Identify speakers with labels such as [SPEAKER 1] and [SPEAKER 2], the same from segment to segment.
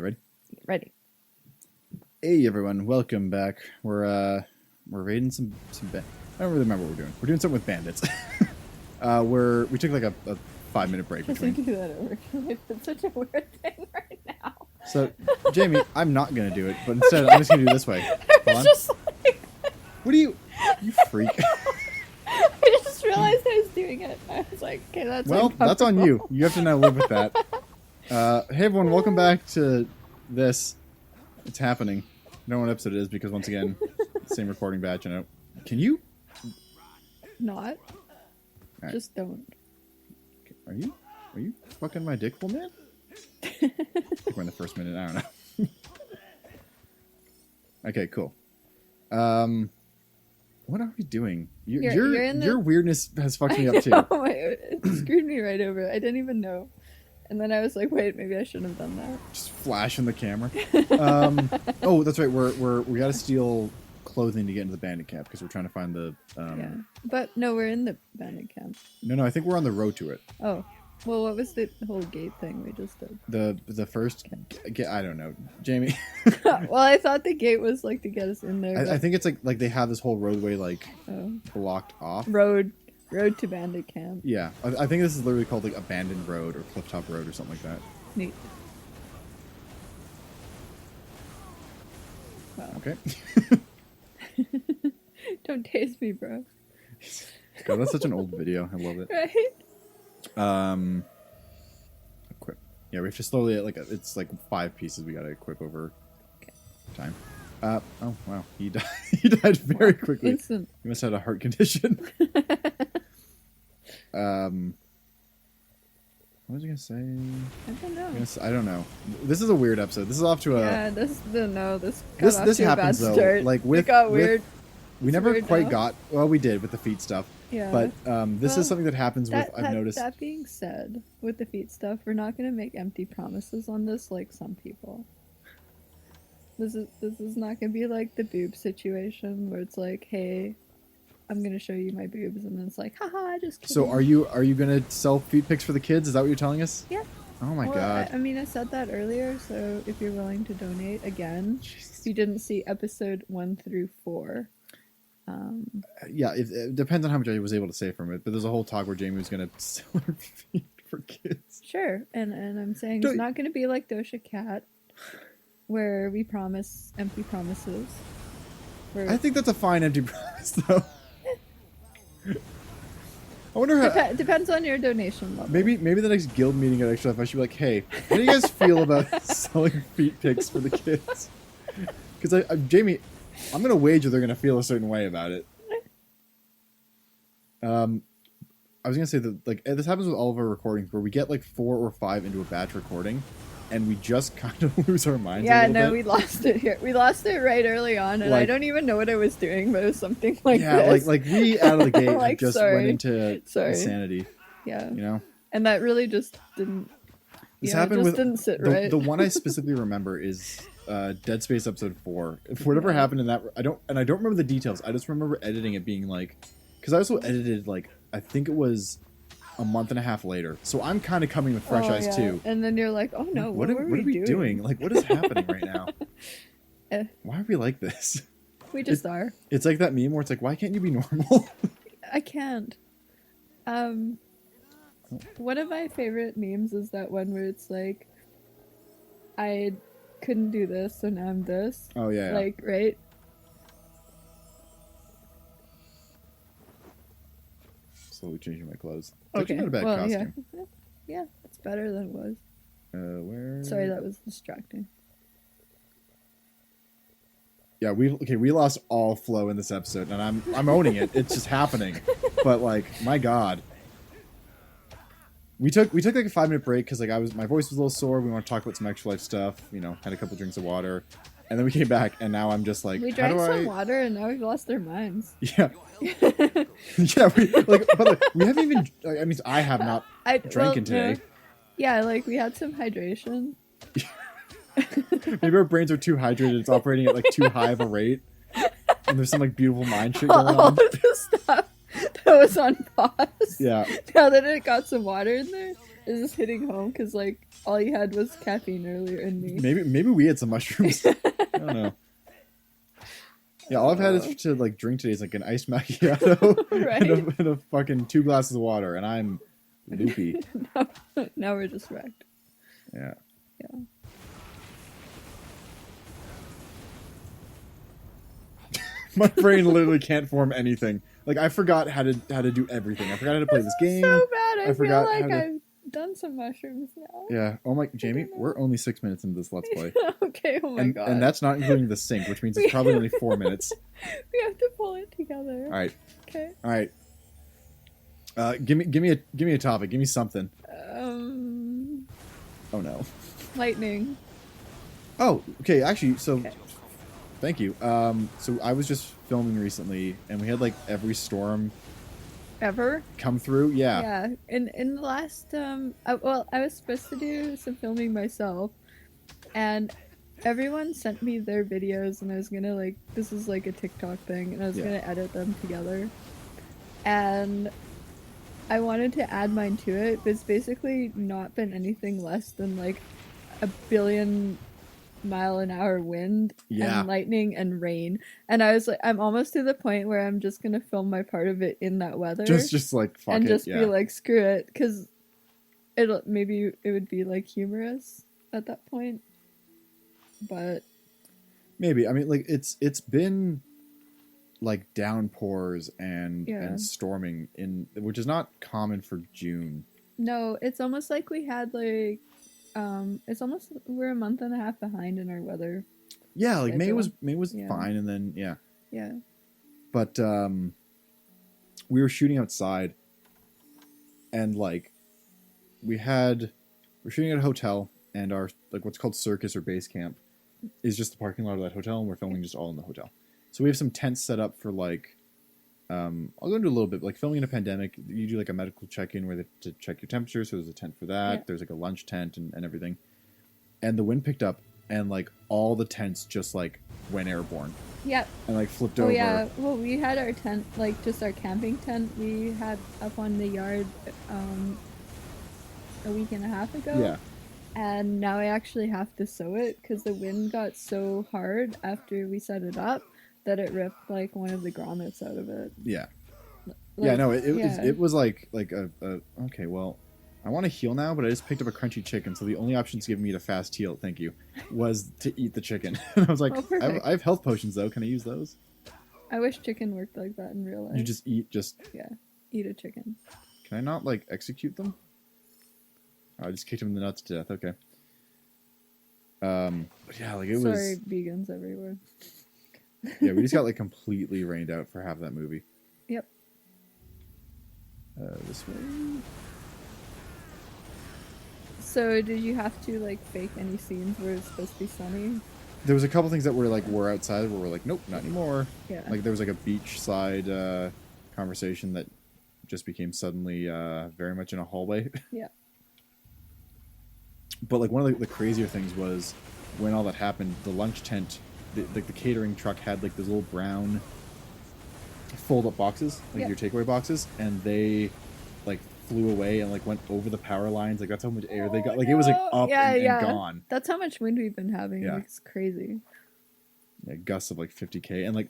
[SPEAKER 1] Ready?
[SPEAKER 2] Ready.
[SPEAKER 1] Hey everyone, welcome back. We're raiding some I don't really remember what we're doing. We're doing something with bandits. we took like a 5-minute break
[SPEAKER 2] Just
[SPEAKER 1] between.
[SPEAKER 2] do that over. It's such a weird thing right now.
[SPEAKER 1] So, Jamie, I'm not gonna do it, but instead I'm just gonna do it this way.
[SPEAKER 2] I was just like,
[SPEAKER 1] What do you freak?
[SPEAKER 2] I just realized I was doing it. I was like, okay, that's
[SPEAKER 1] Well, that's on you. You have to now live with that. Hey everyone, welcome back to this. It's happening. I don't know what episode it is because once again, same recording batch. And can you?
[SPEAKER 2] Not.
[SPEAKER 1] Right.
[SPEAKER 2] Just don't.
[SPEAKER 1] Are you fucking my dick, full man? I think we're in the first minute. I don't know. Okay, cool. What are we doing? Your weirdness has fucked me up too.
[SPEAKER 2] Oh my! It screwed me right over. I didn't even know. And then I was like, wait, maybe I shouldn't have done that.
[SPEAKER 1] Just flashing the camera. Oh, that's right. We got to steal clothing to get into the bandit camp because we're trying to find the.
[SPEAKER 2] Yeah, but no, we're in the bandit camp.
[SPEAKER 1] No, I think we're on the road to it.
[SPEAKER 2] Oh, well, what was the whole gate thing we just did?
[SPEAKER 1] The first. I don't know, Jamie.
[SPEAKER 2] Well, I thought the gate was like to get us in there.
[SPEAKER 1] I think it's like they have this whole roadway like blocked off.
[SPEAKER 2] Road to bandit camp.
[SPEAKER 1] Yeah, I think this is literally called like abandoned road or clifftop road or something like that.
[SPEAKER 2] Neat. Wow.
[SPEAKER 1] Okay.
[SPEAKER 2] Don't taste me, bro.
[SPEAKER 1] God, that's such an old video. I love it.
[SPEAKER 2] Right?
[SPEAKER 1] Equip. Yeah, we have to slowly it's like 5 pieces we gotta equip over time. Oh wow, he died. He died very quickly.
[SPEAKER 2] Instant.
[SPEAKER 1] He must have had a heart condition. What was I gonna say?
[SPEAKER 2] I don't know.
[SPEAKER 1] I don't know. This is a weird episode. This is off to a.
[SPEAKER 2] Yeah, this
[SPEAKER 1] This happens
[SPEAKER 2] a bad
[SPEAKER 1] though.
[SPEAKER 2] start.
[SPEAKER 1] Like
[SPEAKER 2] It got weird.
[SPEAKER 1] We never
[SPEAKER 2] weird
[SPEAKER 1] quite
[SPEAKER 2] now.
[SPEAKER 1] got. Well, we did with the feet stuff.
[SPEAKER 2] Yeah.
[SPEAKER 1] But this is something that happens with. I've noticed.
[SPEAKER 2] That being said, with the feet stuff, we're not gonna make empty promises on this like some people. This is not gonna be like the boob situation where it's like, hey, I'm gonna show you my boobs, and then it's like, haha, just kidding.
[SPEAKER 1] So are you gonna sell feet pics for the kids? Is that what you're telling us?
[SPEAKER 2] Yeah.
[SPEAKER 1] Oh my
[SPEAKER 2] Well,
[SPEAKER 1] god.
[SPEAKER 2] I mean, I said that earlier, so if you're willing to donate, again, if you didn't see episode 1 through 4.
[SPEAKER 1] Yeah, it depends on how much I was able to say from it, but there's a whole talk where Jamie was gonna sell her feet for kids.
[SPEAKER 2] Sure, and I'm saying it's not gonna be like Doja Cat, where we promise empty promises.
[SPEAKER 1] I think that's a fine empty promise, though. I wonder how.
[SPEAKER 2] Depends on your donation level.
[SPEAKER 1] Maybe the next guild meeting at Extra Life, I should be like, hey, how do you guys feel about selling feet pics for the kids? Because Jamie, I'm gonna wager they're gonna feel a certain way about it. I was gonna say that like this happens with all of our recordings where we get like 4 or 5 into a batch recording, and we just kind of lose our minds.
[SPEAKER 2] Yeah,
[SPEAKER 1] a little bit.
[SPEAKER 2] we lost it here. We lost it right early on, and I don't even know what I was doing, but it was something like this.
[SPEAKER 1] Yeah, like we out of the gate
[SPEAKER 2] Like,
[SPEAKER 1] just went into insanity.
[SPEAKER 2] Yeah,
[SPEAKER 1] you know,
[SPEAKER 2] and that really just didn't.
[SPEAKER 1] This happened
[SPEAKER 2] just
[SPEAKER 1] with
[SPEAKER 2] didn't sit right.
[SPEAKER 1] The one I specifically remember is Dead Space episode 4. If whatever happened in that, I don't remember the details. I just remember editing it being like, because I also edited like I think it was a month and a half later, so I'm kind of coming with fresh eyes too.
[SPEAKER 2] And then you're like, oh no, what are we
[SPEAKER 1] doing? Like, what is happening right now? Why are we like this?
[SPEAKER 2] We just are.
[SPEAKER 1] It's like that meme where it's like, why can't you be normal?
[SPEAKER 2] I can't. One of my favorite memes is that one where it's like, I couldn't do this, so now I'm this.
[SPEAKER 1] Oh yeah.
[SPEAKER 2] Like, right?
[SPEAKER 1] Slowly changing my clothes. It's
[SPEAKER 2] Okay.
[SPEAKER 1] actually not a bad costume.
[SPEAKER 2] Yeah, it's better than it was.
[SPEAKER 1] Where?
[SPEAKER 2] Sorry, that was distracting.
[SPEAKER 1] Yeah, we lost all flow in this episode, and I'm owning it. It's just happening. But like, my god. We took like a 5-minute break because like my voice was a little sore. We want to talk about some Extra Life stuff. You know, had a couple drinks of water, and then we came back, and now I'm just like,
[SPEAKER 2] we drank some water, and now we've lost our minds.
[SPEAKER 1] Yeah. Yeah. But we haven't even. I mean, I have not drinking today.
[SPEAKER 2] No. Yeah, like we had some hydration.
[SPEAKER 1] Maybe our brains are too hydrated. It's operating at like too high of a rate, and there's some like beautiful mind shit going on.
[SPEAKER 2] All of the stuff that was on pause.
[SPEAKER 1] Yeah.
[SPEAKER 2] Now that it got some water in there, Is this hitting home? Because like all you had was caffeine earlier in me.
[SPEAKER 1] Maybe we had some mushrooms. I don't know. Yeah, all I've had is to like drink today is like an iced macchiato
[SPEAKER 2] Right.
[SPEAKER 1] and a fucking 2 glasses of water, and I'm loopy.
[SPEAKER 2] Now we're just wrecked.
[SPEAKER 1] Yeah.
[SPEAKER 2] Yeah.
[SPEAKER 1] My brain literally can't form anything. Like I forgot how to do everything. I forgot how to play this game.
[SPEAKER 2] So bad. I feel
[SPEAKER 1] forgot
[SPEAKER 2] like
[SPEAKER 1] how to-
[SPEAKER 2] I've done some mushrooms now.
[SPEAKER 1] Yeah. Oh my, Jamie,
[SPEAKER 2] know.
[SPEAKER 1] we're only 6 minutes into this Let's Play.
[SPEAKER 2] Okay. Oh my
[SPEAKER 1] and,
[SPEAKER 2] god.
[SPEAKER 1] and that's not including the sync, which means it's probably only 4 minutes.
[SPEAKER 2] We have to pull it together.
[SPEAKER 1] All right.
[SPEAKER 2] Okay.
[SPEAKER 1] All right. Give me a topic. Give me something. Oh no.
[SPEAKER 2] Lightning.
[SPEAKER 1] Oh, okay. Actually, so
[SPEAKER 2] Okay.
[SPEAKER 1] thank you. So I was just filming recently, and we had like every storm
[SPEAKER 2] Ever?
[SPEAKER 1] come through. Yeah.
[SPEAKER 2] Yeah. In the last I was supposed to do some filming myself, and everyone sent me their videos, and I was gonna like, this is like a TikTok thing, and I was
[SPEAKER 1] Yeah.
[SPEAKER 2] gonna edit them together, and I wanted to add mine to it, but it's basically not been anything less than like a billion mile-an-hour wind
[SPEAKER 1] Yeah.
[SPEAKER 2] and lightning and rain, and I was like, I'm almost to the point where I'm just gonna film my part of it in that weather,
[SPEAKER 1] Just like fuck
[SPEAKER 2] and
[SPEAKER 1] it.
[SPEAKER 2] just
[SPEAKER 1] Yeah.
[SPEAKER 2] be like, screw it, because maybe it would be like humorous at that point, but
[SPEAKER 1] Maybe. I mean, like it's been like downpours and
[SPEAKER 2] Yeah.
[SPEAKER 1] and storming which is not common for June.
[SPEAKER 2] no, it's almost like we had like it's almost we're a month and a half behind in our weather.
[SPEAKER 1] Yeah, like May was
[SPEAKER 2] Yeah.
[SPEAKER 1] fine, and then yeah.
[SPEAKER 2] Yeah.
[SPEAKER 1] But we were shooting outside, and like we're shooting at a hotel, and our like what's called circus or base camp is just the parking lot of that hotel, and we're filming just all in the hotel. So we have some tents set up for like I'll go into a little bit like filming in a pandemic. You do like a medical check-in where they to check your temperature, so there's a tent for that.
[SPEAKER 2] Yeah.
[SPEAKER 1] There's like a lunch tent and everything. And the wind picked up, and like all the tents just like went airborne
[SPEAKER 2] Yep.
[SPEAKER 1] and like flipped
[SPEAKER 2] Oh
[SPEAKER 1] over.
[SPEAKER 2] yeah. Well, we had our tent, like just our camping tent, we had up on the yard a week and a half ago.
[SPEAKER 1] Yeah.
[SPEAKER 2] And now I actually have to sew it because the wind got so hard after we set it up that it ripped like one of the grommets out of it.
[SPEAKER 1] Yeah.
[SPEAKER 2] Like,
[SPEAKER 1] Yeah, no,
[SPEAKER 2] yeah.
[SPEAKER 1] it was like a okay, well, I want to heal now, but I just picked up a crunchy chicken, so the only option to give me to fast heal, thank you, was to eat the chicken. And I was like,
[SPEAKER 2] Oh, perfect.
[SPEAKER 1] I have health potions though, can I use those?
[SPEAKER 2] I wish chicken worked like that in real life.
[SPEAKER 1] You just eat,
[SPEAKER 2] eat a chicken.
[SPEAKER 1] can I not like execute them? Oh, I just kicked him in the nuts to death. Okay. But yeah, like it was.
[SPEAKER 2] Sorry, vegans everywhere.
[SPEAKER 1] Yeah, we just got like completely rained out for half that movie.
[SPEAKER 2] Yep.
[SPEAKER 1] This way.
[SPEAKER 2] So did you have to like fake any scenes where it's supposed to be sunny?
[SPEAKER 1] There was a couple things that were outside where we're like, nope, not anymore.
[SPEAKER 2] Yeah.
[SPEAKER 1] Like there was like a beachside conversation that just became suddenly very much in a hallway.
[SPEAKER 2] Yeah.
[SPEAKER 1] But like one of the crazier things was when all that happened, the lunch tent, the catering truck had like those little brown fold-up boxes, like
[SPEAKER 2] Yeah.
[SPEAKER 1] your takeaway boxes, and they like flew away and like went over the power lines. Like that's how much air they got. Like it was like
[SPEAKER 2] no.
[SPEAKER 1] up
[SPEAKER 2] Yeah,
[SPEAKER 1] and
[SPEAKER 2] yeah.
[SPEAKER 1] gone.
[SPEAKER 2] That's how much wind we've been having.
[SPEAKER 1] Yeah.
[SPEAKER 2] Like, it's crazy.
[SPEAKER 1] Yeah, gusts of like 50k, and like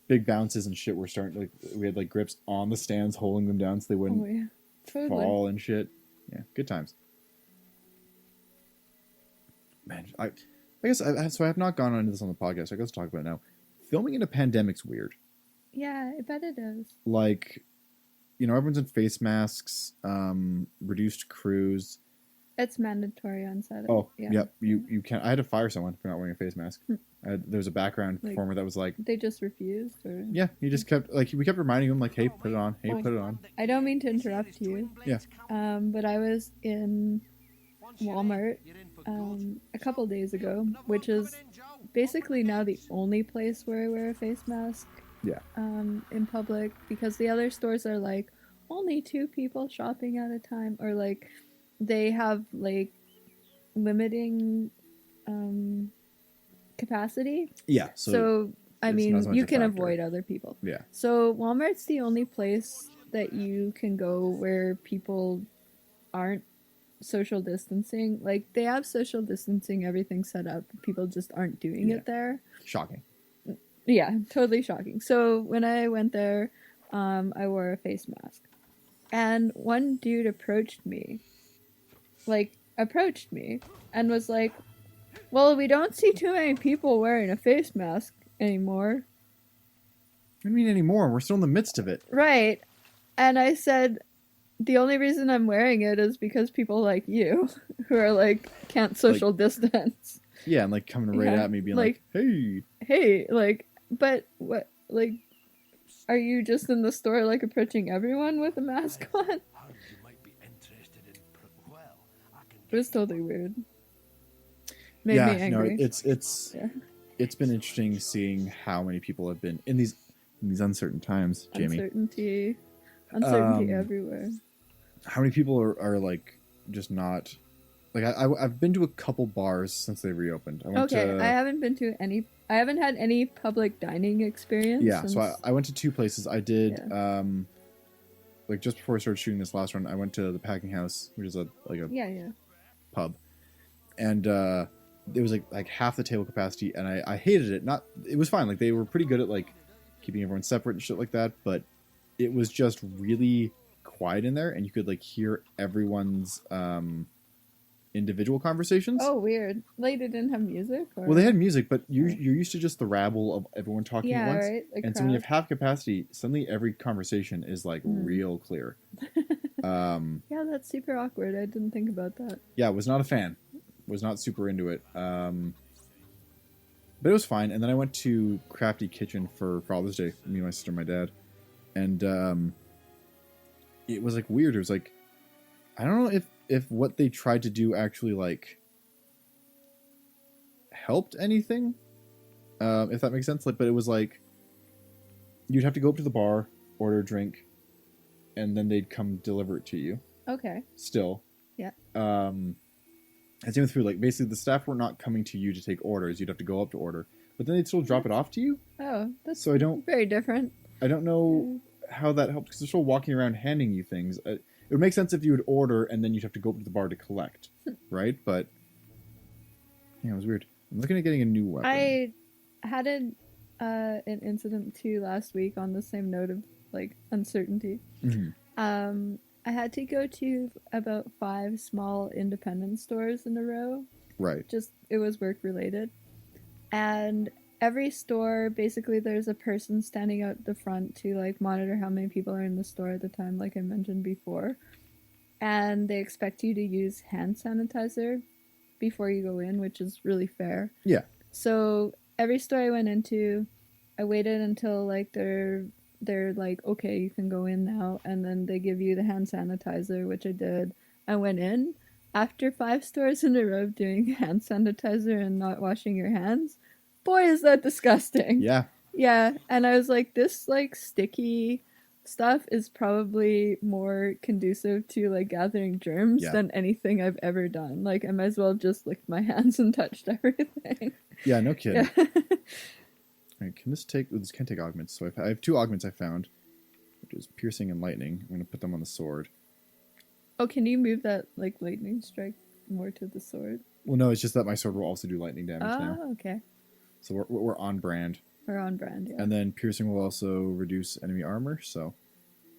[SPEAKER 1] big bounces and shit were starting. Like we had like grips on the stands holding them down so they wouldn't
[SPEAKER 2] Oh yeah. Totally.
[SPEAKER 1] fall and shit. Yeah, good times. Man, I guess so I have not gone on into this on the podcast. So I guess talk about it now. Filming in a pandemic's weird.
[SPEAKER 2] Yeah, I bet it is.
[SPEAKER 1] Like, everyone's in face masks, reduced crews.
[SPEAKER 2] It's mandatory on set.
[SPEAKER 1] Oh,
[SPEAKER 2] yeah.
[SPEAKER 1] yep. You can't. I had to fire someone for not wearing a face mask. There was a background
[SPEAKER 2] Like-
[SPEAKER 1] performer that was like,
[SPEAKER 2] They just refused, or
[SPEAKER 1] yeah, he just kept we kept reminding him like, hey, put it on. Hey, put it on.
[SPEAKER 2] I don't mean to interrupt you.
[SPEAKER 1] Yeah.
[SPEAKER 2] But I was in Walmart a couple days ago, which is basically now the only place where I wear a face mask.
[SPEAKER 1] Yeah.
[SPEAKER 2] In public, because the other stores are like only 2 people shopping at a time, or like they have like limiting capacity.
[SPEAKER 1] Yeah.
[SPEAKER 2] So I
[SPEAKER 1] it's
[SPEAKER 2] mean,
[SPEAKER 1] not so much
[SPEAKER 2] you
[SPEAKER 1] a
[SPEAKER 2] can
[SPEAKER 1] factor.
[SPEAKER 2] avoid other people.
[SPEAKER 1] Yeah.
[SPEAKER 2] So Walmart's the only place that you can go where people aren't social distancing. Like, they have social distancing, everything set up. People just aren't doing
[SPEAKER 1] Yeah.
[SPEAKER 2] it there.
[SPEAKER 1] Shocking.
[SPEAKER 2] Yeah, totally shocking. So when I went there, I wore a face mask. And one dude approached me, and was like, well, we don't see too many people wearing a face mask anymore.
[SPEAKER 1] What do you mean anymore? We're still in the midst of it.
[SPEAKER 2] Right. And I said, the only reason I'm wearing it is because people like you, who are like, can't social distance.
[SPEAKER 1] Yeah, and like coming right at me being like,
[SPEAKER 2] hey, like, but what, like, are you just in the store like approaching everyone with a mask on? It was totally weird. Made me angry.
[SPEAKER 1] No, it's been interesting seeing how many people have been in these uncertain times, Jamie.
[SPEAKER 2] Uncertainty everywhere.
[SPEAKER 1] How many people are like just not like I've been to a couple bars since they reopened.
[SPEAKER 2] I haven't been to any. I haven't had any public dining experience.
[SPEAKER 1] Yeah,
[SPEAKER 2] since...
[SPEAKER 1] so I went to 2 places. I did like just before I started shooting this last one, I went to the Packing House, which is a pub, and it was like half the table capacity, and I hated it. It was fine. Like they were pretty good at like keeping everyone separate and shit like that, but it was just really quiet in there, and you could like hear everyone's individual conversations.
[SPEAKER 2] Oh, weird. Like they didn't have music? Or...
[SPEAKER 1] Well, they had music, but you're used to just the rabble of everyone talking at once.
[SPEAKER 2] Right?
[SPEAKER 1] And so when you have half capacity, suddenly every conversation is like real clear.
[SPEAKER 2] Yeah, that's super awkward. I didn't think about that.
[SPEAKER 1] Yeah, was not a fan. Was not super into it. But it was fine. And then I went to Crafty Kitchen for Father's Day. Me, my sister, my dad. And it was like weird. It was like, I don't know if what they tried to do actually like helped anything, if that makes sense. Like, but it was like you'd have to go up to the bar, order a drink, and then they'd come deliver it to you.
[SPEAKER 2] Okay.
[SPEAKER 1] Still.
[SPEAKER 2] Yeah.
[SPEAKER 1] And same with food. Like basically, the staff were not coming to you to take orders. You'd have to go up to order, but then they'd still drop it off to you.
[SPEAKER 2] Oh, that's
[SPEAKER 1] so I don't
[SPEAKER 2] very different.
[SPEAKER 1] I don't know how that helped because they're still walking around handing you things. It would make sense if you would order and then you'd have to go up to the bar to collect, right? But yeah, it was weird. I'm looking at getting a new weapon.
[SPEAKER 2] I had an incident too last week on the same note of like uncertainty.
[SPEAKER 1] Mm-hmm.
[SPEAKER 2] I had to go to about 5 small independent stores in a row.
[SPEAKER 1] Right.
[SPEAKER 2] Just it was work related, and every store basically there's a person standing out the front to like monitor how many people are in the store at the time, like I mentioned before, and they expect you to use hand sanitizer before you go in, which is really fair.
[SPEAKER 1] Yeah.
[SPEAKER 2] So every store I went into, I waited until like they're like, okay, you can go in now, and then they give you the hand sanitizer, which I did. I went in. After 5 stores in a row of doing hand sanitizer and not washing your hands, boy, is that disgusting.
[SPEAKER 1] Yeah.
[SPEAKER 2] Yeah, and I was like, this like sticky stuff is probably more conducive to like gathering germs than anything I've ever done. Like I might as well just licked my hands and touched everything.
[SPEAKER 1] Yeah, no kidding.
[SPEAKER 2] Yeah.
[SPEAKER 1] Alright, this can't take augments. So I have 2 augments I found, which is piercing and lightning. I'm gonna put them on the sword.
[SPEAKER 2] Oh, can you move that like lightning strike more to the sword?
[SPEAKER 1] Well, no, it's just that my sword will also do lightning damage now.
[SPEAKER 2] Oh, okay.
[SPEAKER 1] So we're on brand.
[SPEAKER 2] We're on brand, yeah.
[SPEAKER 1] And then piercing will also reduce enemy armor, so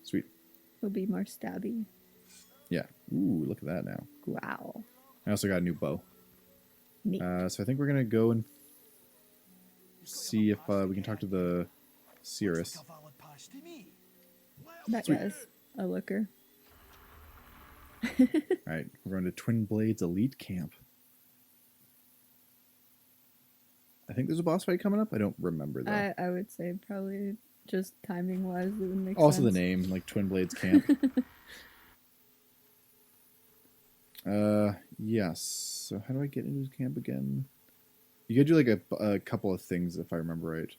[SPEAKER 1] sweet.
[SPEAKER 2] Will be more stabby.
[SPEAKER 1] Yeah. Ooh, look at that now.
[SPEAKER 2] Wow.
[SPEAKER 1] I also got a new bow.
[SPEAKER 2] Neat.
[SPEAKER 1] So I think we're gonna go and see if we can talk to the Cirrus.
[SPEAKER 2] That
[SPEAKER 1] Sweet.
[SPEAKER 2] guy's a looker.
[SPEAKER 1] Alright, we're going to Twin Blades Elite Camp. I think there's a boss fight coming up. I don't remember though.
[SPEAKER 2] I would say probably just timing wise it would make
[SPEAKER 1] also
[SPEAKER 2] sense.
[SPEAKER 1] The name, like Twin Blades Camp. Yes. So how do I get into his camp again? You gotta do like a couple of things if I remember right.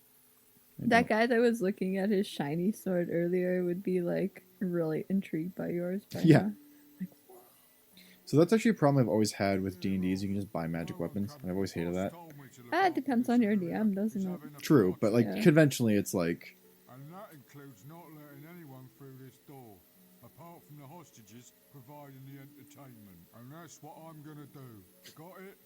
[SPEAKER 2] That guy that was looking at his shiny sword earlier would be like really intrigued by yours.
[SPEAKER 1] Yeah.
[SPEAKER 2] Now.
[SPEAKER 1] So that's actually a problem I've always had with D&D is you can just buy magic weapons, and I've always hated that.
[SPEAKER 2] It depends on your DM, doesn't it?
[SPEAKER 1] True, but like conventionally it's like...
[SPEAKER 3] And that includes not letting anyone through this door, apart from the hostages providing the entertainment, and that's what I'm gonna do. Got it?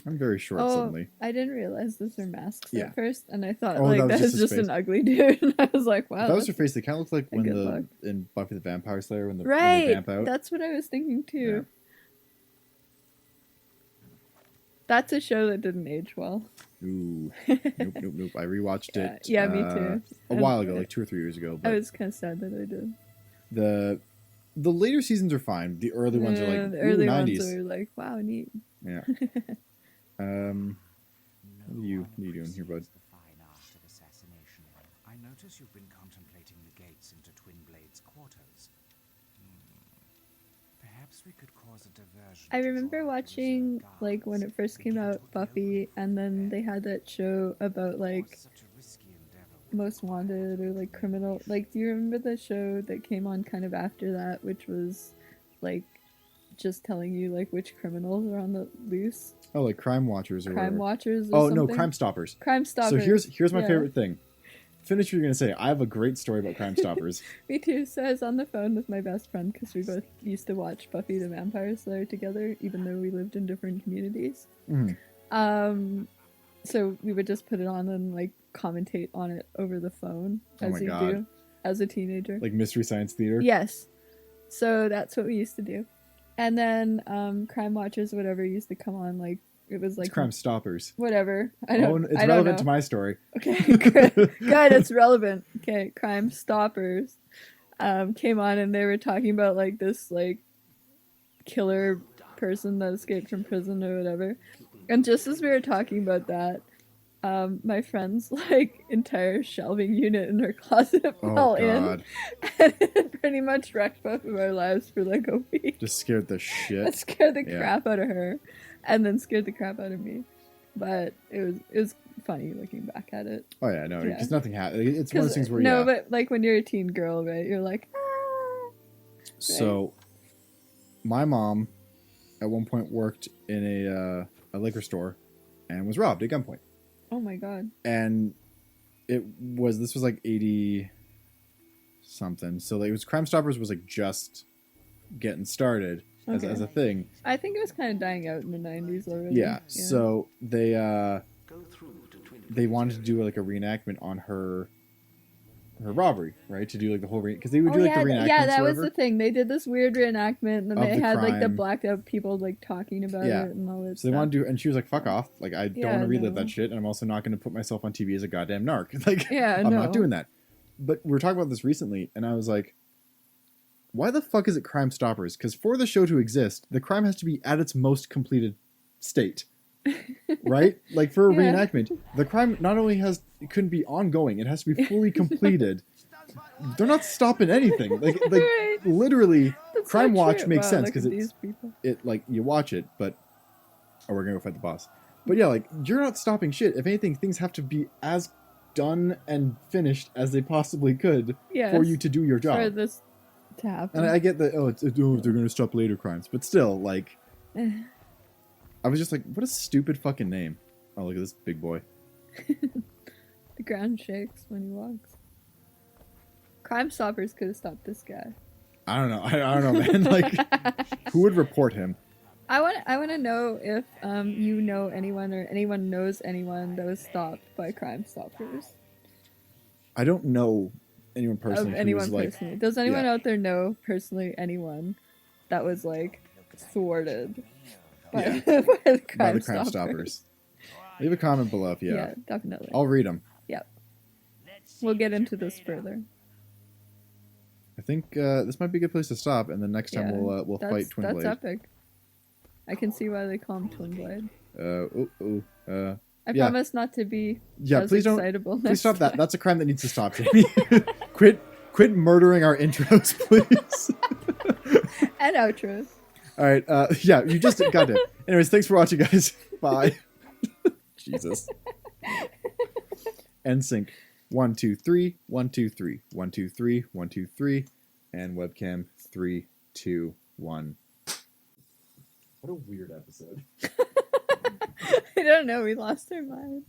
[SPEAKER 1] I'm very short
[SPEAKER 2] Oh,
[SPEAKER 1] suddenly.
[SPEAKER 2] I didn't realize those were masks
[SPEAKER 1] Yeah.
[SPEAKER 2] at first, and I thought
[SPEAKER 1] Oh,
[SPEAKER 2] like
[SPEAKER 1] that was
[SPEAKER 2] that was
[SPEAKER 1] just his
[SPEAKER 2] just an
[SPEAKER 1] face.
[SPEAKER 2] ugly dude. And I was like, wow.
[SPEAKER 1] If that was her
[SPEAKER 2] that's
[SPEAKER 1] face. They kind of look like
[SPEAKER 2] a
[SPEAKER 1] when
[SPEAKER 2] good
[SPEAKER 1] the
[SPEAKER 2] look.
[SPEAKER 1] in Buffy the Vampire Slayer when they
[SPEAKER 2] right.
[SPEAKER 1] vamp out.
[SPEAKER 2] That's what I was thinking too.
[SPEAKER 1] Yeah.
[SPEAKER 2] That's a show that didn't age well.
[SPEAKER 1] Ooh. Nope. I rewatched it.
[SPEAKER 2] Yeah, me too.
[SPEAKER 1] A while ago, like 2 or 3 years ago. But
[SPEAKER 2] I was kind of sad that I did.
[SPEAKER 1] the later seasons are fine. The early ones are like
[SPEAKER 2] the early
[SPEAKER 1] 90s.
[SPEAKER 2] ones are like, wow, neat.
[SPEAKER 1] Yeah. What are you doing here, bud?
[SPEAKER 4] The fine art of assassination. I notice you've been contemplating the gates into Twin Blade's quarters. Perhaps we could cause a diversion.
[SPEAKER 2] I
[SPEAKER 4] to
[SPEAKER 2] remember
[SPEAKER 4] draw
[SPEAKER 2] watching
[SPEAKER 4] reserve
[SPEAKER 2] like when
[SPEAKER 4] guards.
[SPEAKER 2] it first came
[SPEAKER 4] Begin
[SPEAKER 2] out,
[SPEAKER 4] to put the
[SPEAKER 2] Buffy,
[SPEAKER 4] open
[SPEAKER 2] and then they had that show about
[SPEAKER 4] It
[SPEAKER 2] like
[SPEAKER 4] was such a risky endeavor with
[SPEAKER 2] Most
[SPEAKER 4] the
[SPEAKER 2] Wanted or like criminal. Like, do you remember the show that came on kind of after that, which was like just telling you like which criminals are on the loose?
[SPEAKER 1] Oh, like Crime Watchers or
[SPEAKER 2] Crime
[SPEAKER 1] whatever.
[SPEAKER 2] Watchers. Or
[SPEAKER 1] Oh no,
[SPEAKER 2] something?
[SPEAKER 1] Crimestoppers.
[SPEAKER 2] Crimestoppers.
[SPEAKER 1] So here's my
[SPEAKER 2] Yeah.
[SPEAKER 1] favorite thing. Finish what you're gonna say. I have a great story about Crimestoppers.
[SPEAKER 2] Me too. So I was on the phone with my best friend because we both used to watch Buffy the Vampire Slayer together, even though we lived in different communities.
[SPEAKER 1] Mhm.
[SPEAKER 2] So we would just put it on and like commentate on it over the phone,
[SPEAKER 1] Oh
[SPEAKER 2] as
[SPEAKER 1] my
[SPEAKER 2] you
[SPEAKER 1] God.
[SPEAKER 2] do as a teenager.
[SPEAKER 1] Like Mystery Science Theater.
[SPEAKER 2] Yes. So that's what we used to do. And then Crime Watchers, whatever, used to come on like it was like
[SPEAKER 1] It's Crimestoppers.
[SPEAKER 2] whatever. I
[SPEAKER 1] Oh,
[SPEAKER 2] don't.
[SPEAKER 1] it's
[SPEAKER 2] I don't
[SPEAKER 1] relevant
[SPEAKER 2] know.
[SPEAKER 1] to my story.
[SPEAKER 2] Okay, good. Good, it's relevant. Okay, Crimestoppers came on and they were talking about like this like killer person that escaped from prison or whatever. And just as we were talking about that, my friend's like entire shelving unit in her closet fell
[SPEAKER 1] Oh
[SPEAKER 2] in,
[SPEAKER 1] God.
[SPEAKER 2] and it pretty much wrecked both of our lives for like a week.
[SPEAKER 1] Just scared the
[SPEAKER 2] That
[SPEAKER 1] shit.
[SPEAKER 2] scared the
[SPEAKER 1] Yeah.
[SPEAKER 2] crap out of her, and then scared the crap out of me. But it was funny looking back at it.
[SPEAKER 1] Oh yeah, no,
[SPEAKER 2] Yeah.
[SPEAKER 1] because nothing happened. It's one of those things where
[SPEAKER 2] no,
[SPEAKER 1] yeah.
[SPEAKER 2] but like when you're a teen girl, right? You're like, ah.
[SPEAKER 1] So, my mom, at one point worked in a liquor store, and was robbed at gunpoint.
[SPEAKER 2] Oh my god.
[SPEAKER 1] And this was like 80 something. So like, it was Crimestoppers was like just getting started as
[SPEAKER 2] Okay.
[SPEAKER 1] a thing.
[SPEAKER 2] I think it was kind of dying out in the 90s already.
[SPEAKER 1] Yeah. So they wanted to do like a reenactment on her robbery, right? To do like the whole because they would do like the reenactments.
[SPEAKER 2] yeah, that
[SPEAKER 1] or
[SPEAKER 2] was
[SPEAKER 1] whatever.
[SPEAKER 2] the thing. They did this weird reenactment, and then
[SPEAKER 1] Of
[SPEAKER 2] they
[SPEAKER 1] the
[SPEAKER 2] had like the
[SPEAKER 1] crime.
[SPEAKER 2] blacked out people like talking about
[SPEAKER 1] Yeah.
[SPEAKER 2] it and all that
[SPEAKER 1] So they
[SPEAKER 2] stuff.
[SPEAKER 1] want to do, and she was like, "Fuck off! Like, I don't
[SPEAKER 2] Yeah,
[SPEAKER 1] want to relive
[SPEAKER 2] no.
[SPEAKER 1] that shit, and I'm also not going to put myself on TV as a goddamn narc. Like,
[SPEAKER 2] Yeah,
[SPEAKER 1] I'm
[SPEAKER 2] no.
[SPEAKER 1] not doing that." But we were talking about this recently, and I was like, "Why the fuck is it Crimestoppers? Because for the show to exist, the crime has to be at its most completed state, right? Like for a
[SPEAKER 2] Yeah.
[SPEAKER 1] reenactment, the crime not only it couldn't be ongoing; it has to be fully completed. They're not stopping anything. Like
[SPEAKER 2] Right.
[SPEAKER 1] literally,
[SPEAKER 2] That's
[SPEAKER 1] Crime
[SPEAKER 2] so
[SPEAKER 1] Watch
[SPEAKER 2] true.
[SPEAKER 1] makes
[SPEAKER 2] Wow,
[SPEAKER 1] sense
[SPEAKER 2] look
[SPEAKER 1] because
[SPEAKER 2] at
[SPEAKER 1] it's
[SPEAKER 2] these people.
[SPEAKER 1] it like you watch it, but we're gonna go fight the boss. But yeah, like you're not stopping shit. If anything, things have to be as done and finished as they possibly could
[SPEAKER 2] Yes.
[SPEAKER 1] for you to do your job.
[SPEAKER 2] For this to happen.
[SPEAKER 1] And I get that. Oh, they're gonna stop later crimes, but still, like, I was just like, what a stupid fucking name. Oh, look at this big boy.
[SPEAKER 2] The ground shakes when he walks. Crimestoppers could have stopped this guy.
[SPEAKER 1] I don't know. I don't know, man. Like, who would report him?
[SPEAKER 2] I want to know if you know anyone or anyone knows anyone that was stopped by Crimestoppers.
[SPEAKER 1] I don't know anyone personally.
[SPEAKER 2] Of
[SPEAKER 1] who
[SPEAKER 2] anyone
[SPEAKER 1] was, like,
[SPEAKER 2] personally. Does anyone
[SPEAKER 1] yeah.
[SPEAKER 2] out there know personally anyone that was like thwarted by,
[SPEAKER 1] Yeah.
[SPEAKER 2] by the
[SPEAKER 1] by the
[SPEAKER 2] Crimestoppers?
[SPEAKER 1] Crimestoppers? Leave a comment below if
[SPEAKER 2] Yeah, definitely.
[SPEAKER 1] I'll read them.
[SPEAKER 2] Yep. We'll get into this further.
[SPEAKER 1] I think this might be a good place to stop, and then next time
[SPEAKER 2] Yeah,
[SPEAKER 1] we'll fight Twin
[SPEAKER 2] That's
[SPEAKER 1] Blade.
[SPEAKER 2] epic. I can see why they call him Twin Blade. I
[SPEAKER 1] Yeah.
[SPEAKER 2] promise not to be
[SPEAKER 1] Yeah,
[SPEAKER 2] as
[SPEAKER 1] please don't.
[SPEAKER 2] excitable
[SPEAKER 1] Please
[SPEAKER 2] next
[SPEAKER 1] stop that.
[SPEAKER 2] time.
[SPEAKER 1] That's a crime that needs to stop, Jamie. Quit murdering our intros, please.
[SPEAKER 2] And outros.
[SPEAKER 1] All right. Yeah, you just got it. Anyways, thanks for watching, guys. Bye. Jesus. NSYNC. 1, 2, 3. 1, 2, 3. 1, 2, 3. 1, 2, 3. And webcam 3, 2, 1. What a weird episode.
[SPEAKER 2] I don't know. We lost our minds.